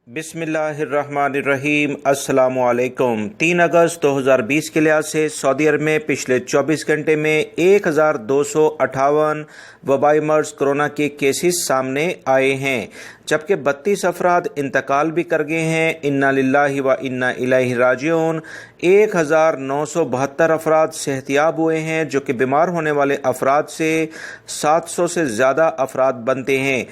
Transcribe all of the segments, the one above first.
बिस्मिल्लाहिर्रहमानिर्रहीम। अस्सलामु अलैकुम। 3 अगस्त 2020 के लिहाज से सऊदी अरब में पिछले 24 घंटे में 1258 वबाई मर्ज कोरोना के केसेस सामने आए हैं, जबकि 32 अफराद इंतकाल भी कर गए हैं। इन्ना लिल्लाहि व इन्ना इलैहि राजिऊन। 1972 अफराद सेहतियाब हुए हैं, जो कि बीमार होने वाले अफराद से 700 से ज़्यादा अफराद बनते हैं।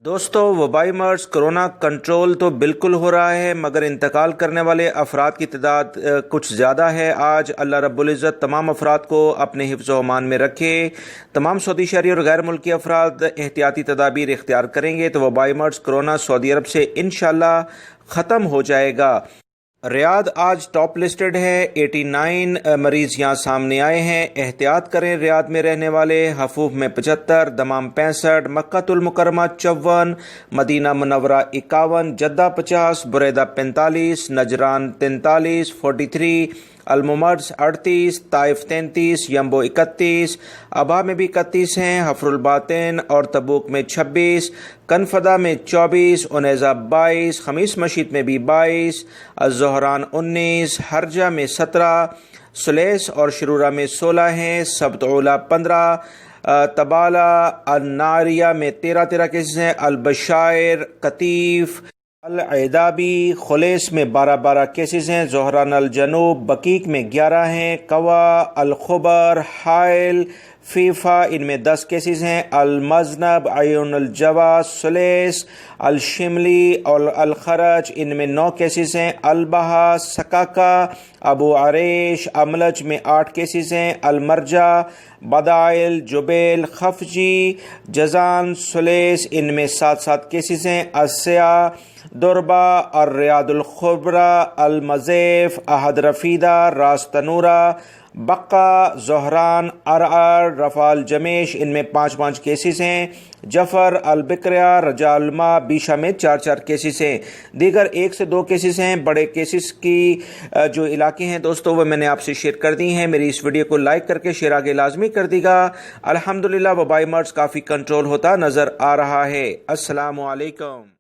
दोस्तों, वबाई मर्ज कोरोना कंट्रोल तो बिल्कुल हो रहा है, मगर इंतकाल करने वाले अफराद की तादाद कुछ ज़्यादा है। आज अल्लाह रब्बुल इज़्ज़त तमाम अफराद को अपने हिफ्ज़ व अमान में रखे। तमाम सऊदी शहरी और गैर मुल्की अफराद एहतियाती तदाबीर इख्तियार करेंगे तो वबाई मर्ज कोरोना सऊदी अरब से इंशाअल्लाह ख़त्म हो जाएगा। रियाद आज टॉप लिस्टेड है। 89 मरीज़ यहाँ सामने आए हैं। एहतियात करें रियाद में रहने वाले। हफूफ में 75, दमाम 65, मक्कातुल मुकर्रमा 54, मदीना मुनव्वरा 51, जद्दा 50, बुरैदा 45, नजरान 43, 43, अलमुमर्ज 38, ताइफ 33, यम्बो 31, अबा में भी 31 हैं, हफरुल बातिन और तबूक में 26, कनफदा में 24, उनैज़ा 22, खमीस मशीद में भी 22, अज़्ज़ोहरान 19, हरजा में 17, सुलेस और शरूरा में 16 हैं, सबतौला 15, तबाला अन्नारिया में 13 केसेस हैं, अलबशायर, कतीफ, अल-ऐदाबी, खुलेस में 12 केसेस हैं, ज़ोहरान अल-जनूब, बकीक में 11 हैं, कवा, अल-खुबर, हाइल, फीफा इनमें 10 केसेस हैं, अल-मज़नब, आयुन अल-जवा, सुलेस, अल-शिमली और अल-खरज इनमें 9 केसेस हैं, अल-बहा, सकाका, अबू अरेश, अमलज में 8 केसेस हैं, अल-मरजा, बदाइल, जुबैल, खफजी, जजान, सुलेस इनमें 7 केसेस हैं, अस्या, दुरबा और रियादुल खुबरा, अल-मज़ेफ, अहद रफीदा, रास तनूरा, बक्का, ज़ोहरान, अरअर, रफ़ाल जमेश इनमें 5 केसेस हैं, जफ़र, अल-बिक्रिया, रजालमा, बीशा में 4 केसेस हैं। दीगर 1 से 2 केसेस हैं। बड़े केसेस की जो इलाके हैं दोस्तों वो मैंने आपसे शेयर कर दी हैं। मेरी इस वीडियो को लाइक करके शेयर आगे लाजमी कर दीगा। अल्हम्दुलिल्लाह वबाई मर्ज काफ़ी कंट्रोल होता नज़र आ रहा है। अस्सलामु अलैकुम।